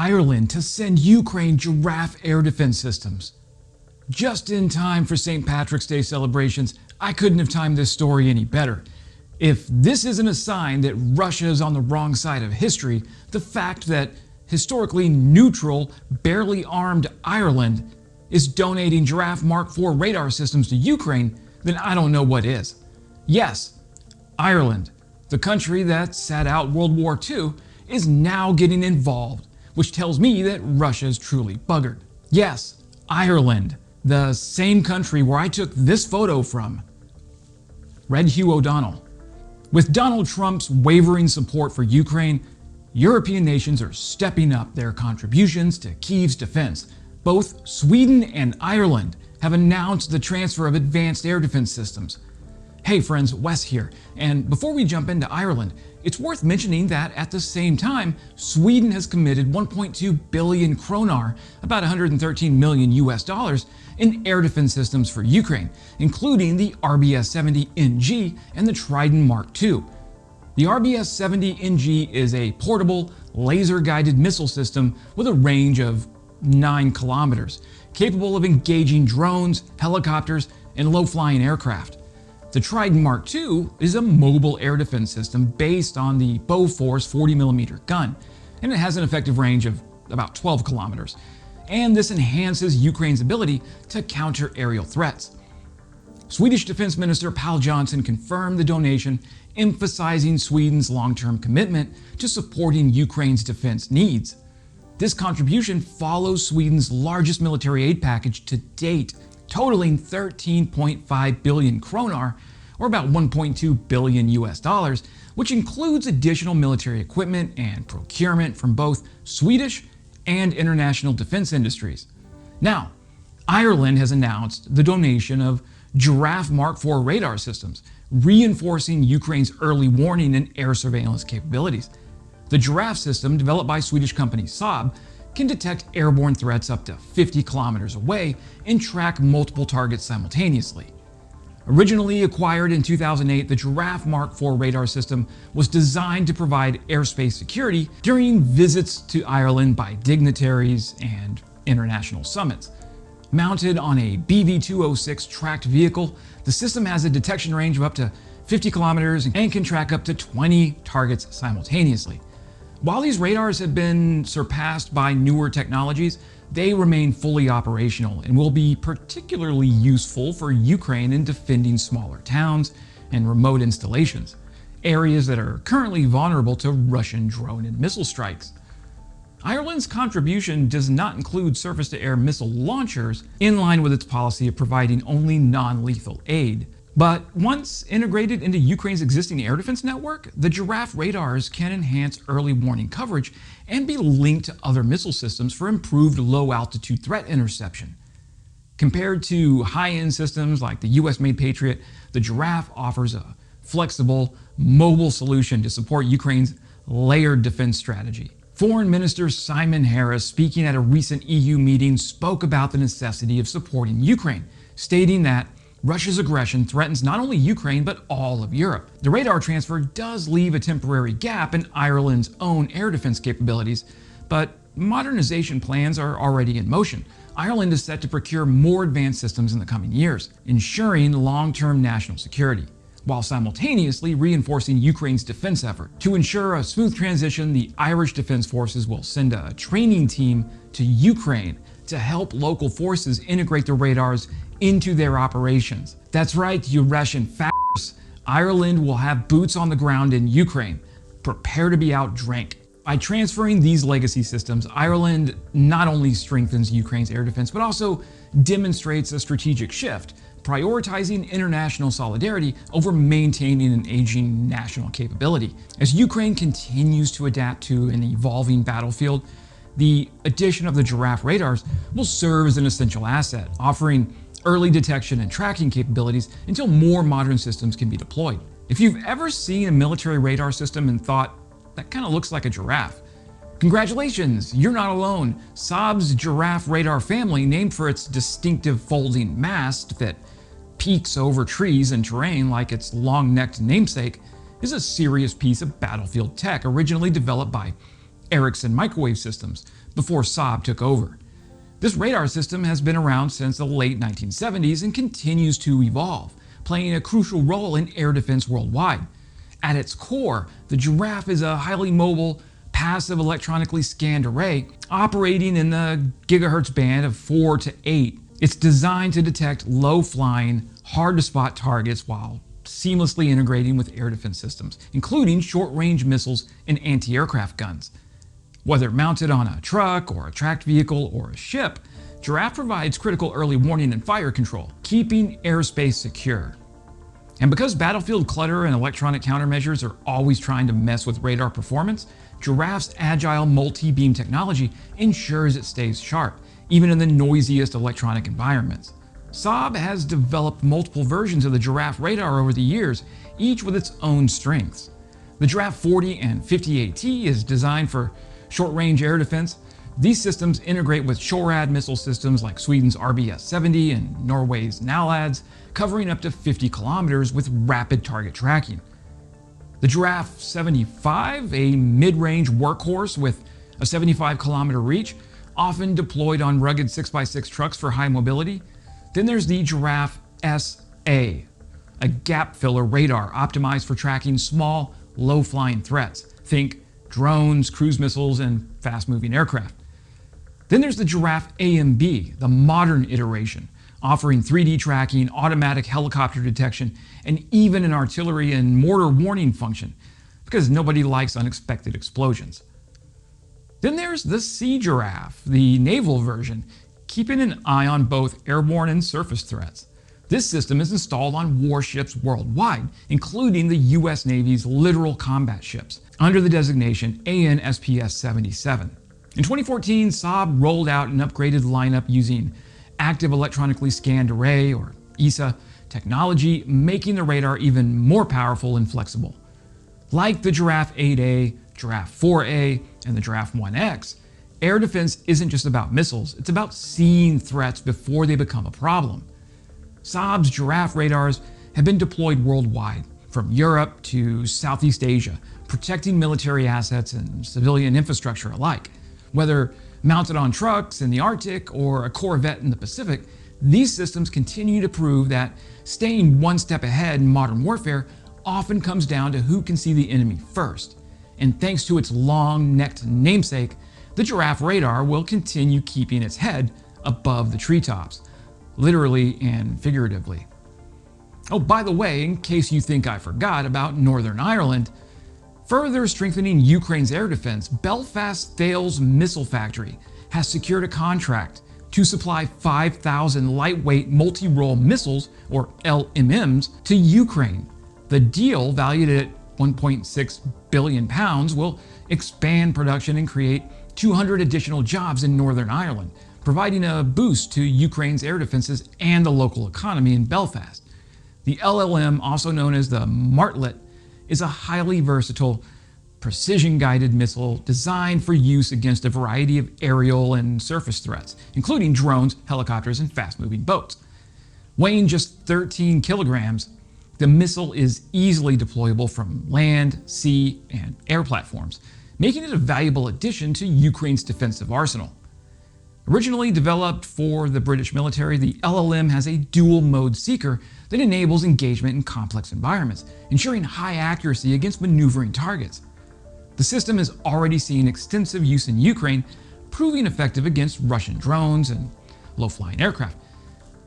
Ireland to send Ukraine Giraffe air defense systems. Just in time for St. Patrick's Day celebrations, I couldn't have timed this story any better. If this isn't a sign that Russia is on the wrong side of history, the fact that historically neutral, barely armed Ireland is donating Giraffe Mark IV radar systems to Ukraine, then I don't know what is. Yes, Ireland, the country that sat out World War II, is now getting involved, which tells me that Russia is truly buggered. Yes, Ireland, the same country where I took this photo from. Red Hugh O'Donnell. With Donald Trump's wavering support for Ukraine, European nations are stepping up their contributions to Kyiv's defense. Both Sweden and Ireland have announced the transfer of advanced air defense systems. Hey friends, Wes here, and before we jump into Ireland, it's worth mentioning that at the same time, Sweden has committed 1.2 billion kroner, about 113 million US dollars, in air defense systems for Ukraine, including the RBS-70NG and the Trident Mark II. The RBS-70NG is a portable, laser-guided missile system with a range of 9 kilometers, capable of engaging drones, helicopters, and low-flying aircraft. The Trident Mark II is a mobile air defense system based on the Bofors 40mm gun, and it has an effective range of about 12 kilometers. And this enhances Ukraine's ability to counter aerial threats. Swedish Defense Minister Pål Jonson confirmed the donation, emphasizing Sweden's long-term commitment to supporting Ukraine's defense needs. This contribution follows Sweden's largest military aid package to date, totaling 13.5 billion kroner, or about 1.2 billion US dollars, which includes additional military equipment and procurement from both Swedish and international defense industries. Now, Ireland has announced the donation of Giraffe Mark IV radar systems, reinforcing Ukraine's early warning and air surveillance capabilities. The Giraffe system, developed by Swedish company Saab, can detect airborne threats up to 50 kilometers away and track multiple targets simultaneously. Originally acquired in 2008, the Giraffe Mark IV radar system was designed to provide airspace security during visits to Ireland by dignitaries and international summits. Mounted on a BV-206 tracked vehicle, the system has a detection range of up to 50 kilometers and can track up to 20 targets simultaneously. While these radars have been surpassed by newer technologies, they remain fully operational and will be particularly useful for Ukraine in defending smaller towns and remote installations, areas that are currently vulnerable to Russian drone and missile strikes. Ireland's contribution does not include surface-to-air missile launchers, in line with its policy of providing only non-lethal aid. But once integrated into Ukraine's existing air defense network, the Giraffe radars can enhance early warning coverage and be linked to other missile systems for improved low-altitude threat interception. Compared to high-end systems like the US-made Patriot, the Giraffe offers a flexible, mobile solution to support Ukraine's layered defense strategy. Foreign Minister Simon Harris, speaking at a recent EU meeting, spoke about the necessity of supporting Ukraine, stating that Russia's aggression threatens not only Ukraine, but all of Europe. The radar transfer does leave a temporary gap in Ireland's own air defense capabilities, but modernization plans are already in motion. Ireland is set to procure more advanced systems in the coming years, ensuring long-term national security, while simultaneously reinforcing Ukraine's defense effort. To ensure a smooth transition, the Irish Defense Forces will send a training team to Ukraine to help local forces integrate the radars into their operations. That's right, you Russian f***ers. Ireland will have boots on the ground in Ukraine. Prepare to be outdrank. By transferring these legacy systems, Ireland not only strengthens Ukraine's air defense, but also demonstrates a strategic shift, prioritizing international solidarity over maintaining an aging national capability. As Ukraine continues to adapt to an evolving battlefield, the addition of the Giraffe radars will serve as an essential asset, offering early detection and tracking capabilities until more modern systems can be deployed. If you've ever seen a military radar system and thought, that kind of looks like a giraffe, congratulations, you're not alone. Saab's Giraffe radar family, named for its distinctive folding mast that peaks over trees and terrain like its long-necked namesake, is a serious piece of battlefield tech originally developed by Ericsson Microwave Systems, before Saab took over. This radar system has been around since the late 1970s and continues to evolve, playing a crucial role in air defense worldwide. At its core, the Giraffe is a highly mobile, passive electronically scanned array operating in the gigahertz band of 4 to 8. It's designed to detect low-flying, hard-to-spot targets while seamlessly integrating with air defense systems, including short-range missiles and anti-aircraft guns. Whether mounted on a truck or a tracked vehicle or a ship, Giraffe provides critical early warning and fire control, keeping airspace secure. And because battlefield clutter and electronic countermeasures are always trying to mess with radar performance, Giraffe's agile multi-beam technology ensures it stays sharp, even in the noisiest electronic environments. Saab has developed multiple versions of the Giraffe radar over the years, each with its own strengths. The Giraffe 40 and 50AT is designed for short-range air defense. These systems integrate with SHORAD missile systems like Sweden's RBS-70 and Norway's NALADS, covering up to 50 kilometers with rapid target tracking. The Giraffe 75, a mid-range workhorse with a 75-kilometer reach, often deployed on rugged 6x6 trucks for high mobility. Then there's the Giraffe SA, a gap filler radar optimized for tracking small, low-flying threats. Think drones, cruise missiles, and fast-moving aircraft. Then there's the Giraffe AMB, the modern iteration, offering 3D tracking, automatic helicopter detection, and even an artillery and mortar warning function, because nobody likes unexpected explosions. Then there's the Sea Giraffe, the naval version, keeping an eye on both airborne and surface threats. This system is installed on warships worldwide, including the US Navy's littoral combat ships, under the designation ANSPS-77. In 2014, Saab rolled out an upgraded lineup using Active Electronically Scanned Array, or ESA, technology, making the radar even more powerful and flexible. Like the Giraffe 8A, Giraffe 4A, and the Giraffe 1X, air defense isn't just about missiles, it's about seeing threats before they become a problem. Saab's Giraffe radars have been deployed worldwide, from Europe to Southeast Asia, protecting military assets and civilian infrastructure alike. Whether mounted on trucks in the Arctic or a Corvette in the Pacific, these systems continue to prove that staying one step ahead in modern warfare often comes down to who can see the enemy first. And thanks to its long-necked namesake, the Giraffe radar will continue keeping its head above the treetops, literally and figuratively. Oh, by the way, in case you think I forgot about Northern Ireland, further strengthening Ukraine's air defense, Belfast Thales Missile Factory has secured a contract to supply 5,000 lightweight multi-role missiles, or LMMs, to Ukraine. The deal, valued at £1.6 billion, will expand production and create 200 additional jobs in Northern Ireland, providing a boost to Ukraine's air defenses and the local economy in Belfast. The LLM, also known as the Martlet, is a highly versatile, precision-guided missile designed for use against a variety of aerial and surface threats, including drones, helicopters, and fast-moving boats. Weighing just 13 kilograms, the missile is easily deployable from land, sea, and air platforms, making it a valuable addition to Ukraine's defensive arsenal. Originally developed for the British military, the LLM has a dual-mode seeker that enables engagement in complex environments, ensuring high accuracy against maneuvering targets. The system has already seen extensive use in Ukraine, proving effective against Russian drones and low-flying aircraft.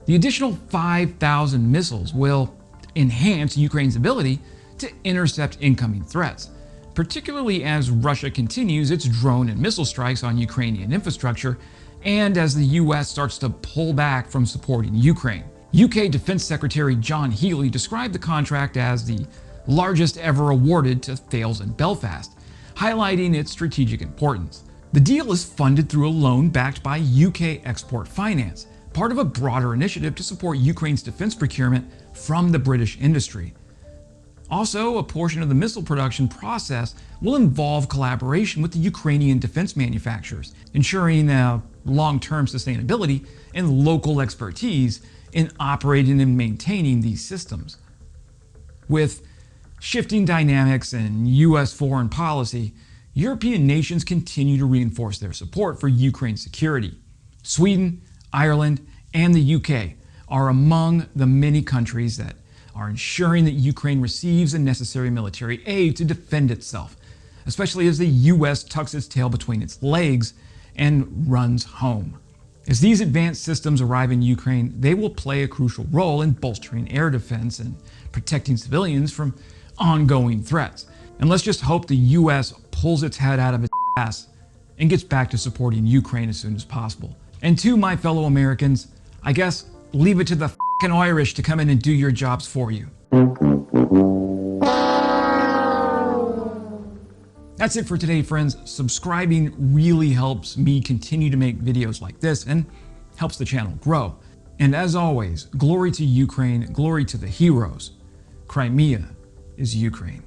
The additional 5,000 missiles will enhance Ukraine's ability to intercept incoming threats, particularly as Russia continues its drone and missile strikes on Ukrainian infrastructure and as the US starts to pull back from supporting Ukraine. UK Defense Secretary John Healey described the contract as the largest ever awarded to Thales and Belfast, highlighting its strategic importance. The deal is funded through a loan backed by UK Export Finance, part of a broader initiative to support Ukraine's defense procurement from the British industry. Also, a portion of the missile production process will involve collaboration with the Ukrainian defense manufacturers, ensuring long-term sustainability and local expertise in operating and maintaining these systems. With shifting dynamics in U.S. foreign policy, European nations continue to reinforce their support for Ukraine's security. Sweden, Ireland, and the UK are among the many countries that are ensuring that Ukraine receives the necessary military aid to defend itself, especially as the US tucks its tail between its legs and runs home. As these advanced systems arrive in Ukraine, they will play a crucial role in bolstering air defense and protecting civilians from ongoing threats. And let's just hope the US pulls its head out of its ass and gets back to supporting Ukraine as soon as possible. And to my fellow Americans, I guess leave it to the f***ing Irish to come in and do your jobs for you. That's it for today, friends. Subscribing really helps me continue to make videos like this and helps the channel grow. And as always, glory to Ukraine, glory to the heroes. Crimea is Ukraine.